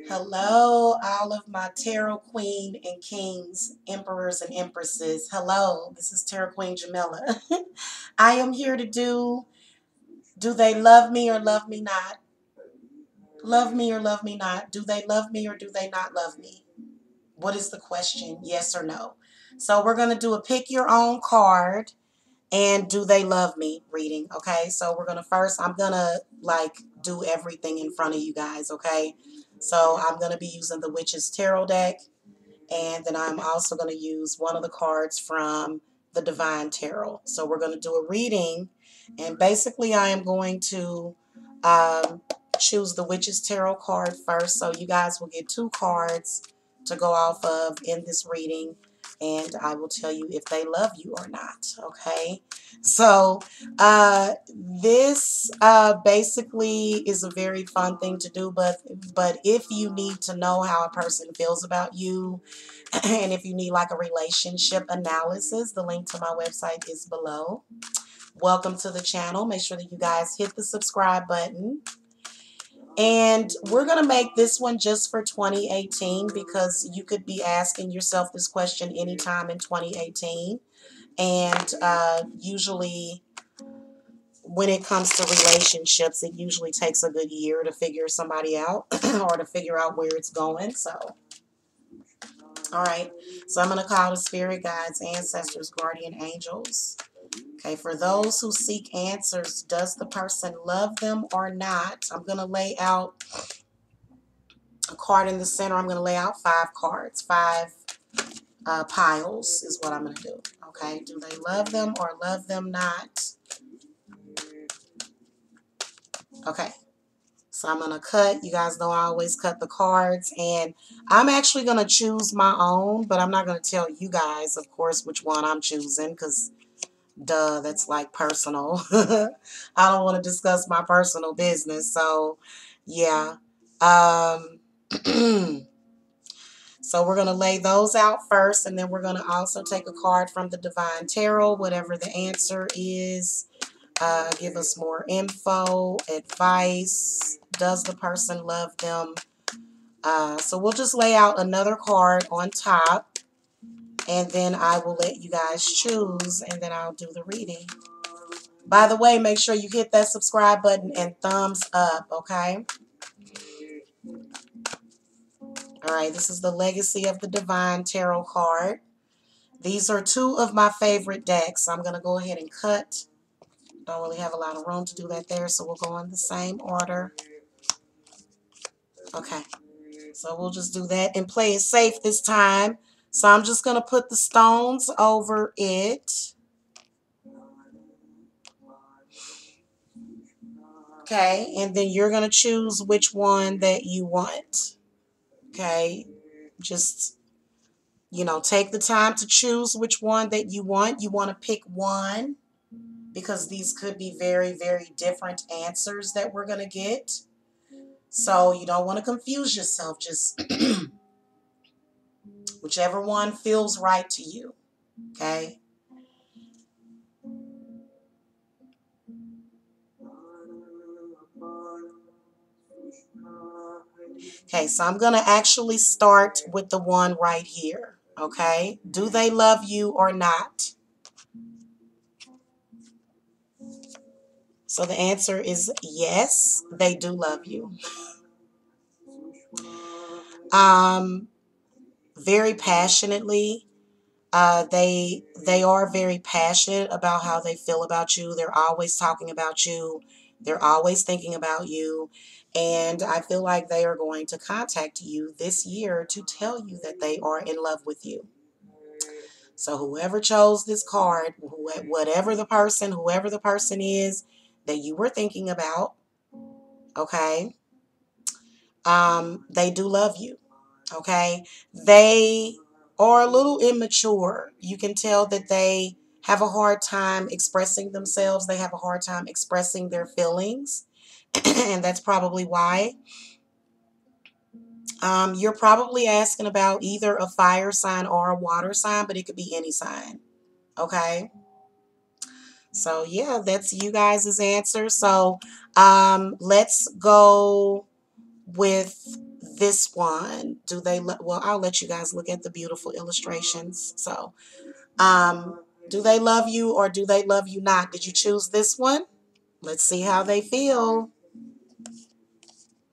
Hello, all of my Tarot Queen and Kings, Emperors and Empresses. Hello, this is Tarot Queen Jamila. I am here to do they love me or love me not? Love me or love me not? Do they love me or do they not love me? What is the question? Yes or no? So we're going to do a pick your own card and do they love me reading. Okay, so we're going to first, I'm going to like do everything in front of you guys. Okay, so I'm going to be using the Witch's Tarot deck. And then I'm also going to use one of the cards from the Divine Tarot. So we're going to do a reading. And basically I am going to um, choose the Witch's Tarot card first. So you guys will get two cards to go off of in this reading. And I will tell you if they love you or not. Okay. So this basically is a very fun thing to do. But if you need to know how a person feels about you, and if you need like a relationship analysis, the link to my website is below. Welcome to the channel. Make sure that you guys hit the subscribe button. And we're going to make this one just for 2018 because you could be asking yourself this question anytime in 2018. And usually when it comes to relationships, it usually takes a good year to figure somebody out or to figure out where it's going. So all right, so I'm going to call the spirit guides, ancestors, guardian angels. Okay, for those who seek answers, does the person love them or not? I'm going to lay out a card in the center. I'm going to lay out 5 cards, 5 piles is what I'm going to do. Okay, do they love them or love them not? Okay. So I'm going to cut. You guys know I always cut the cards. And I'm actually going to choose my own. But I'm not going to tell you guys, of course, which one I'm choosing. Because, duh, that's like personal. I don't want to discuss my personal business. So, yeah. So we're going to lay those out first. And then we're going to also take a card from the Divine Tarot, whatever the answer is. Give us more info, advice. Does the person love them? So we'll just lay out another card on top, and then I will let you guys choose, and then I'll do the reading. By the way, make sure you hit that subscribe button and thumbs up, okay? All right, this is the Legacy of the Divine Tarot card. These are 2 of my favorite decks. So I'm going to go ahead and cut. Don't really have a lot of room to do that there, so we'll go in the same order. Okay, so we'll just do that and play it safe this time. So I'm just going to put the stones over it. Okay, and then you're going to choose which one that you want. Okay, just, take the time to choose which one that you want. You want to pick one because these could be very, very different answers that we're going to get. So you don't want to confuse yourself. Just whichever one feels right to you. Okay. Okay, so I'm going to actually start with the one right here. Okay. Do they love you or not? So the answer is yes, they do love you. Um, very passionately. They are very passionate about how they feel about you. They're always talking about you. They're always thinking about you. And I feel like they are going to contact you this year to tell you that they are in love with you. So whoever chose this card, whoever the person is that you were thinking about, okay, they do love you. Okay, they are a little immature. You can tell that they have a hard time expressing themselves. They have a hard time expressing their feelings, and that's probably why. You're probably asking about either a fire sign or a water sign, but it could be any sign. Okay. So yeah, that's you guys' answer. So let's go with this one, do they well, I'll let you guys look at the beautiful illustrations. So, do they love you or do they love you not? Did you choose this one? Let's see how they feel.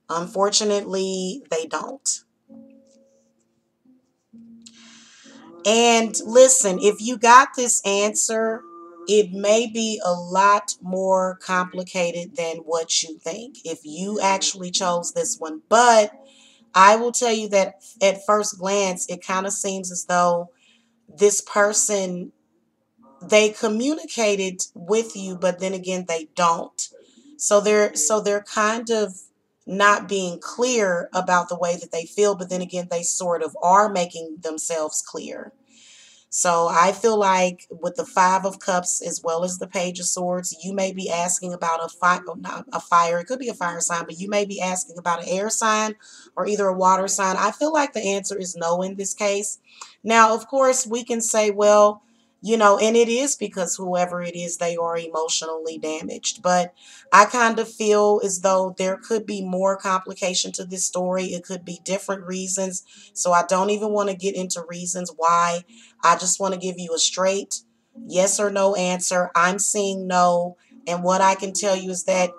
Unfortunately, they don't. And listen, if you got this answer, it may be a lot more complicated than what you think if you actually chose this one. But I will tell you that at first glance, it kind of seems as though this person, they communicated with you, but then again, they don't. So they're kind of not being clear about the way that they feel, but then again, they sort of are making themselves clear. So I feel like with the Five of Cups as well as the Page of Swords, you may be asking about a fire, not a fire. It could be a fire sign, but you may be asking about an air sign or either a water sign. I feel like the answer is no in this case. Now, of course, we can say, well, and it is because whoever it is, they are emotionally damaged. But I kind of feel as though there could be more complication to this story. It could be different reasons. So I don't even want to get into reasons why. I just want to give you a straight yes or no answer. I'm seeing no. And what I can tell you is that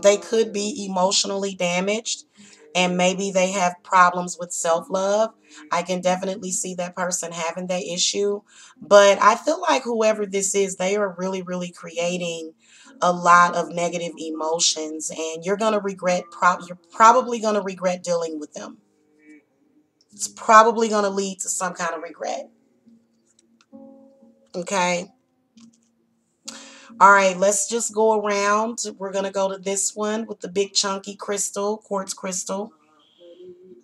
they could be emotionally damaged and maybe they have problems with self-love. I can definitely see that person having that issue. But I feel like whoever this is, they are really, really creating a lot of negative emotions and you're going to regret, you're probably going to regret dealing with them. It's probably going to lead to some kind of regret. Okay. All right, let's just go around. We're going to go to this one with the big chunky crystal, quartz crystal.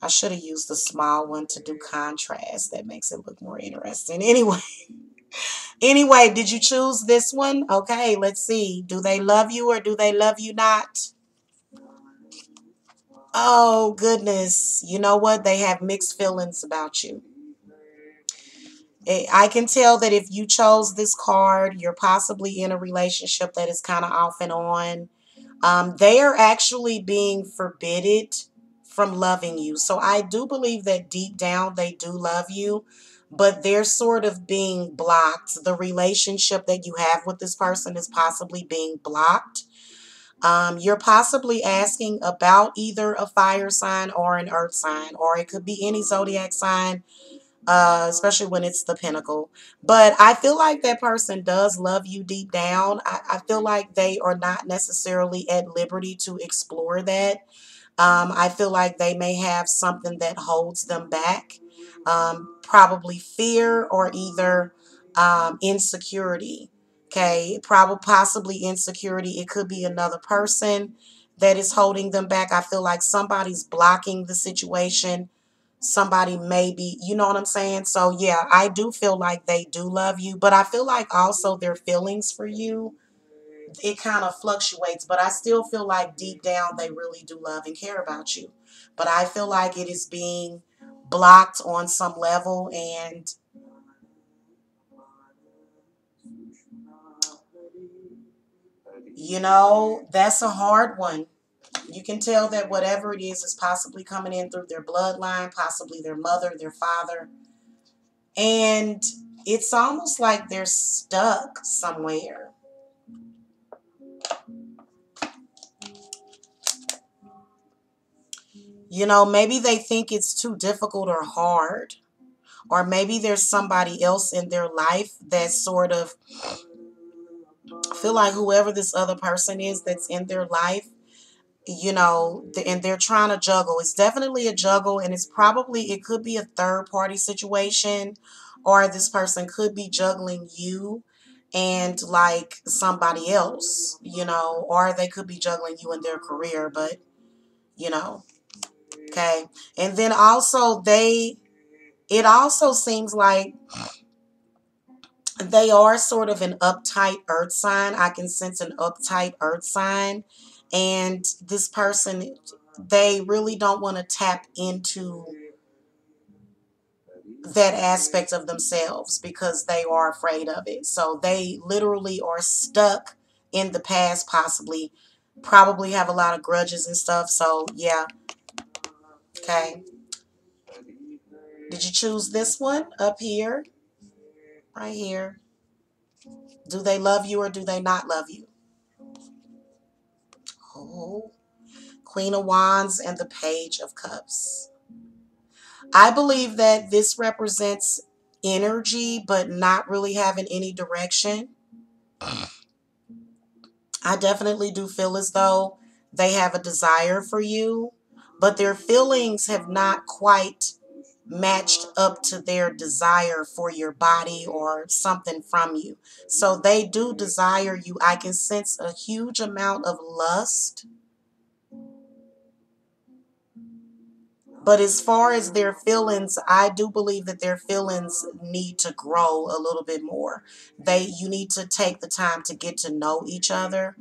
I should have used the small one to do contrast. That makes it look more interesting. Anyway, did you choose this one? Okay, let's see. Do they love you or do they love you not? Oh, goodness. You know what? They have mixed feelings about you. I can tell that if you chose this card, you're possibly in a relationship that is kind of off and on. They are actually being forbidden from loving you. So I do believe that deep down they do love you, but they're sort of being blocked. The relationship that you have with this person is possibly being blocked. You're possibly asking about either a fire sign or an earth sign, or it could be any zodiac sign, especially when it's the pinnacle. But I feel like that person does love you deep down. I feel like they are not necessarily at liberty to explore that. I feel like they may have something that holds them back, probably fear or either insecurity. Okay, probably possibly insecurity. It could be another person that is holding them back. I feel like somebody's blocking the situation. Somebody maybe, you know what I'm saying? So yeah, I do feel like they do love you, but I feel like also their feelings for you, it kind of fluctuates, but I still feel like deep down they really do love and care about you. But I feel like it is being blocked on some level, and that's a hard one. You can tell that whatever it is possibly coming in through their bloodline, possibly their mother, their father, and it's almost like they're stuck somewhere. Maybe they think it's too difficult or hard. Or maybe there's somebody else in their life that sort of feel like whoever this other person is that's in their life, and they're trying to juggle. It's definitely a juggle, and it could be a third party situation, or this person could be juggling you and like somebody else, or they could be juggling you in their career, but, you know, okay. And then also it also seems like they are sort of an uptight earth sign. I can sense an uptight earth sign. And this person, they really don't want to tap into that aspect of themselves because they are afraid of it. So they literally are stuck in the past, possibly Probably have a lot of grudges and stuff. So yeah. Okay. Did you choose this one up here? Right here. Do they love you or do they not love you? Oh, Queen of Wands and the Page of Cups. I believe that this represents energy, but not really having any direction. I definitely do feel as though they have a desire for you, but their feelings have not quite matched up to their desire for your body or something from you. So they do desire you. I can sense a huge amount of lust. But as far as their feelings, I do believe that their feelings need to grow a little bit more. You need to take the time to get to know each other.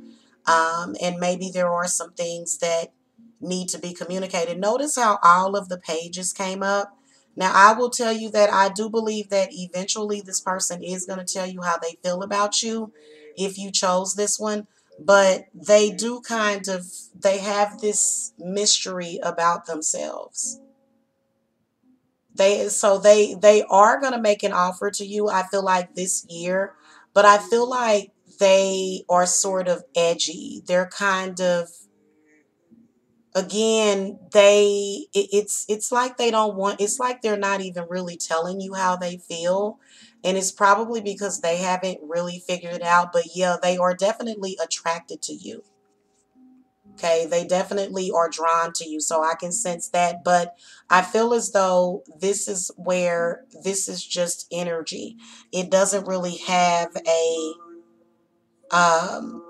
And maybe there are some things that need to be communicated. Notice how all of the pages came up. Now, I will tell you that I do believe that eventually this person is going to tell you how they feel about you if you chose this one. But they do they have this mystery about themselves. They are going to make an offer to you, I feel like this year, but I feel like they are sort of edgy. They're kind of, again, it's like they don't want, it's like they're not even really telling you how they feel, and it's probably because they haven't really figured it out. But yeah, they are definitely attracted to you. Okay, they definitely are drawn to you. So I can sense that. But I feel as though this is where this is just energy. It doesn't really have um,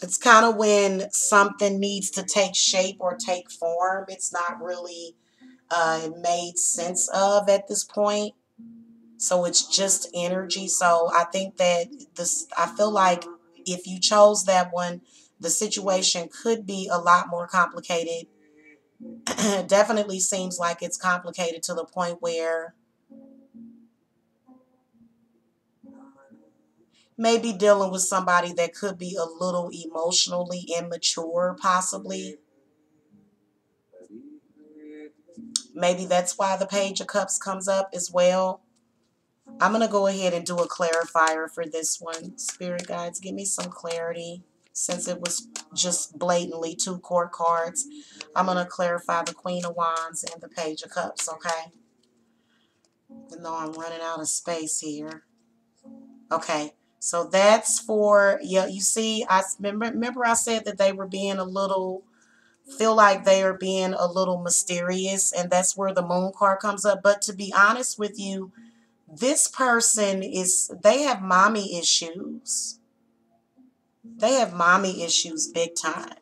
it's kind of when something needs to take shape or take form. It's not really made sense of at this point. So it's just energy. So I think that I feel like if you chose that one, the situation could be a lot more complicated. Definitely seems like it's complicated to the point where maybe dealing with somebody that could be a little emotionally immature, possibly. Maybe that's why the Page of Cups comes up as well. I'm going to go ahead and do a clarifier for this one. Spirit guides, give me some clarity. Since it was just blatantly two court cards, I'm going to clarify the Queen of Wands and the Page of Cups, okay? Even though I'm running out of space here. Okay, so that's for, yeah, you see, I remember I said that they were being a little, feel like they are being a little mysterious, and that's where the Moon card comes up. But to be honest with you, this person they have mommy issues. They have mommy issues big time.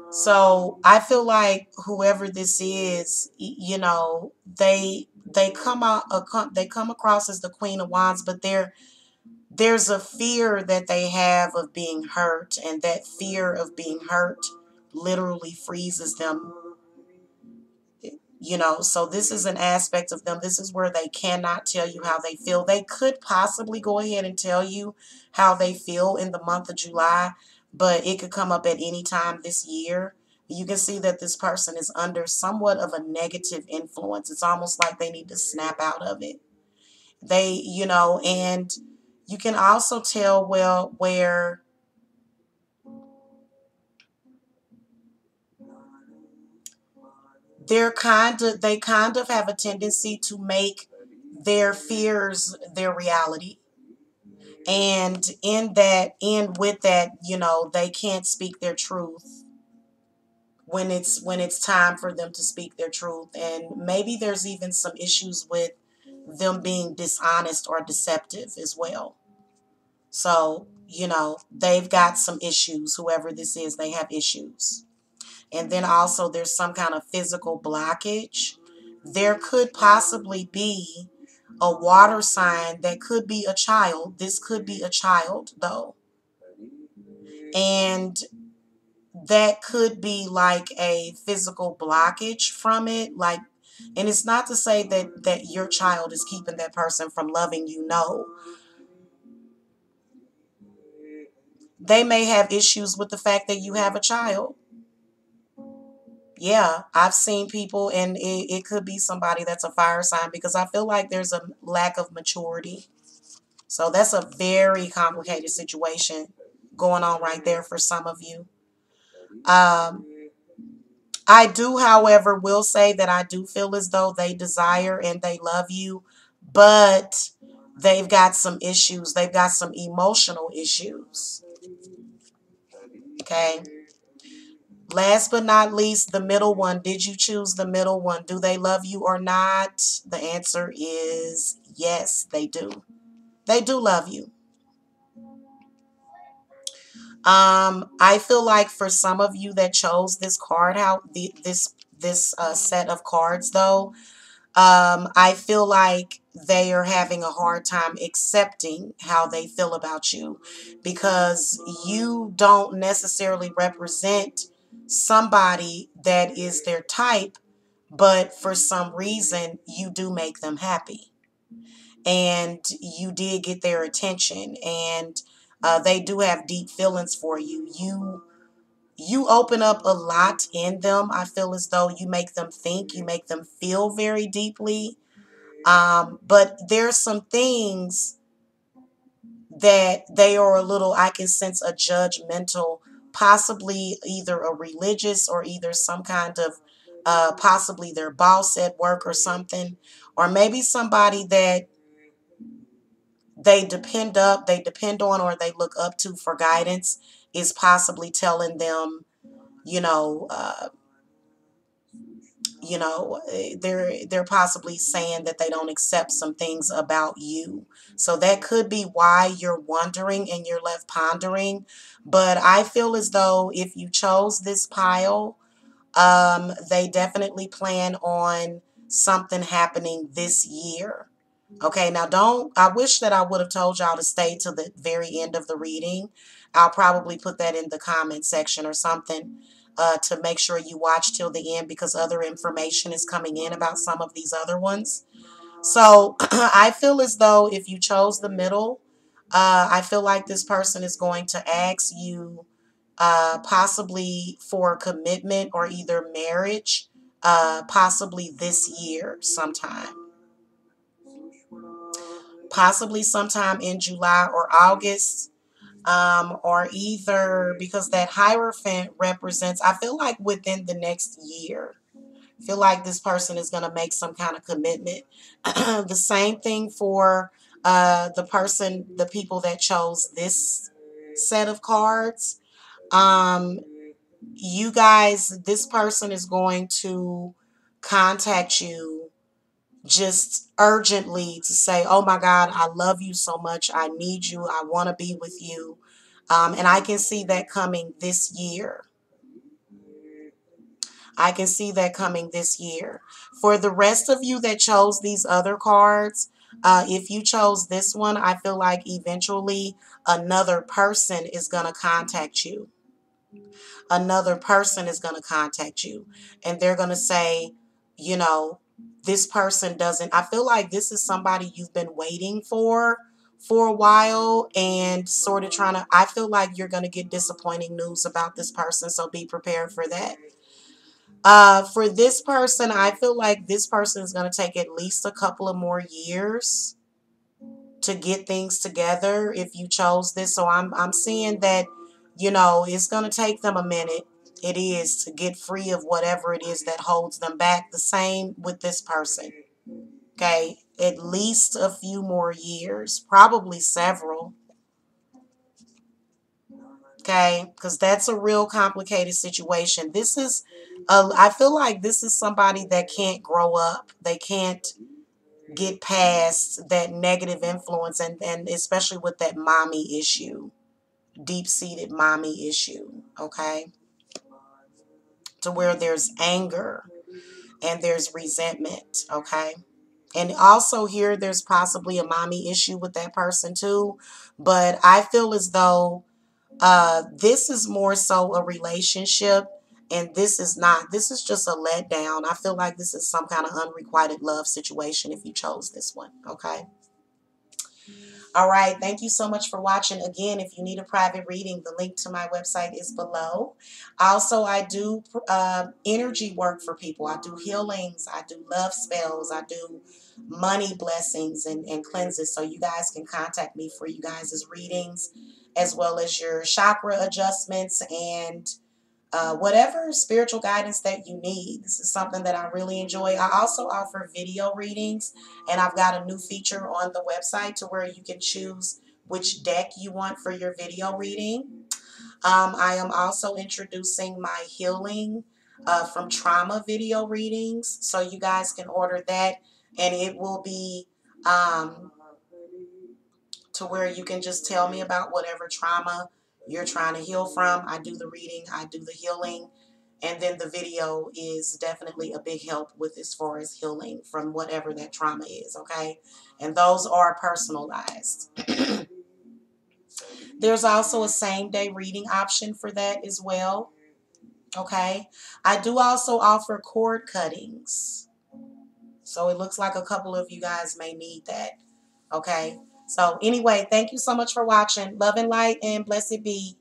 So I feel like whoever this is, you know, they come out they come across as the Queen of Wands, but there's a fear that they have of being hurt, and that fear of being hurt literally freezes them. You know, so this is an aspect of them. This is where they cannot tell you how they feel. They could possibly go ahead and tell you how they feel in the month of July, but it could come up at any time this year. You can see that this person is under somewhat of a negative influence. It's almost like they need to snap out of it. You know, and you can also tell, well, where they kind of have a tendency to make their fears their reality. And with that, you know, they can't speak their truth when it's time for them to speak their truth. And maybe there's even some issues with them being dishonest or deceptive as well. So, you know, they've got some issues. Whoever this is, they have issues. And then also there's some kind of physical blockage. There could possibly be a water sign that could be a child. This could be a child, though. And that could be like a physical blockage from it. Like, and it's not to say that your child is keeping that person from loving you. No. They may have issues with the fact that you have a child. Yeah, I've seen people, and it could be somebody that's a fire sign because I feel like there's a lack of maturity. So that's a very complicated situation going on right there for some of you. Um, I do, however, will say that I do feel as though they desire and they love you, but they've got some issues. They've got some emotional issues. Okay. Last but not least, the middle one. Did you choose the middle one? Do they love you or not? The answer is yes, they do. They do love you. I feel like for some of you that chose this card, this set of cards, though, I feel like they are having a hard time accepting how they feel about you because you don't necessarily represent somebody that is their type, but for some reason you do make them happy and you did get their attention, and they do have deep feelings for you. You open up a lot in them. I feel as though you make them think, you make them feel very deeply. But there's some things that they are a little, I can sense a judgmental, possibly either a religious or either some kind of, possibly their boss at work or something, or maybe somebody that they depend on, or they look up to for guidance is possibly telling them, you know, they're possibly saying that they don't accept some things about you. So that could be why you're wondering and you're left pondering. But I feel as though if you chose this pile, they definitely plan on something happening this year. Okay, now I wish that I would have told y'all to stay to the very end of the reading. I'll probably put that in the comment section or something, to make sure you watch till the end because other information is coming in about some of these other ones. So I feel as though if you chose the middle, I feel like this person is going to ask you, possibly for commitment or either marriage, possibly this year sometime. Possibly sometime in July or August, or either because that Hierophant represents, I feel like within the next year. I feel like this person is going to make some kind of commitment. The same thing for the people that chose this set of cards. Um, you guys, this person is going to contact you just urgently to say, oh my God, I love you so much. I need you. I want to be with you. And I can see that coming this year. I can see that coming this year. For the rest of you that chose these other cards, if you chose this one, I feel like eventually another person is going to contact you. Another person is going to contact you, and they're going to say, you know, this person doesn't, I feel like this is somebody you've been waiting for a while and sort of trying to, I feel like you're going to get disappointing news about this person, so be prepared for that. For this person, I feel like this person is going to take at least a couple of more years to get things together if you chose this. So I'm seeing that, it's going to take them a minute. It is, to get free of whatever it is that holds them back. The same with this person. Okay, at least a few more years, probably several. Okay, because that's a real complicated situation. I feel like this is somebody that can't grow up. They can't get past that negative influence, and especially with that mommy issue, deep-seated mommy issue, okay? To where there's anger and there's resentment, okay? And also here, there's possibly a mommy issue with that person too. But I feel as though this is more so a relationship, and this is not. This is just a letdown. I feel like this is some kind of unrequited love situation if you chose this one, okay? All right. Thank you so much for watching. Again, if you need a private reading, the link to my website is below. Also, I do energy work for people. I do healings. I do love spells. I do money blessings and cleanses. So you guys can contact me for you guys' readings, as well as your chakra adjustments and whatever spiritual guidance that you need. This is something that I really enjoy. I also offer video readings, and I've got a new feature on the website to where you can choose which deck you want for your video reading. I am also introducing my healing from trauma video readings, so you guys can order that, and it will be to where you can just tell me about whatever trauma you're trying to heal from. I do the reading, I do the healing, and then the video is definitely a big help with as far as healing from whatever that trauma is, okay? And those are personalized. There's also a same day reading option for that as well, okay? I do also offer cord cuttings. So it looks like a couple of you guys may need that, okay? So anyway, thank you so much for watching. Love and light and blessed be.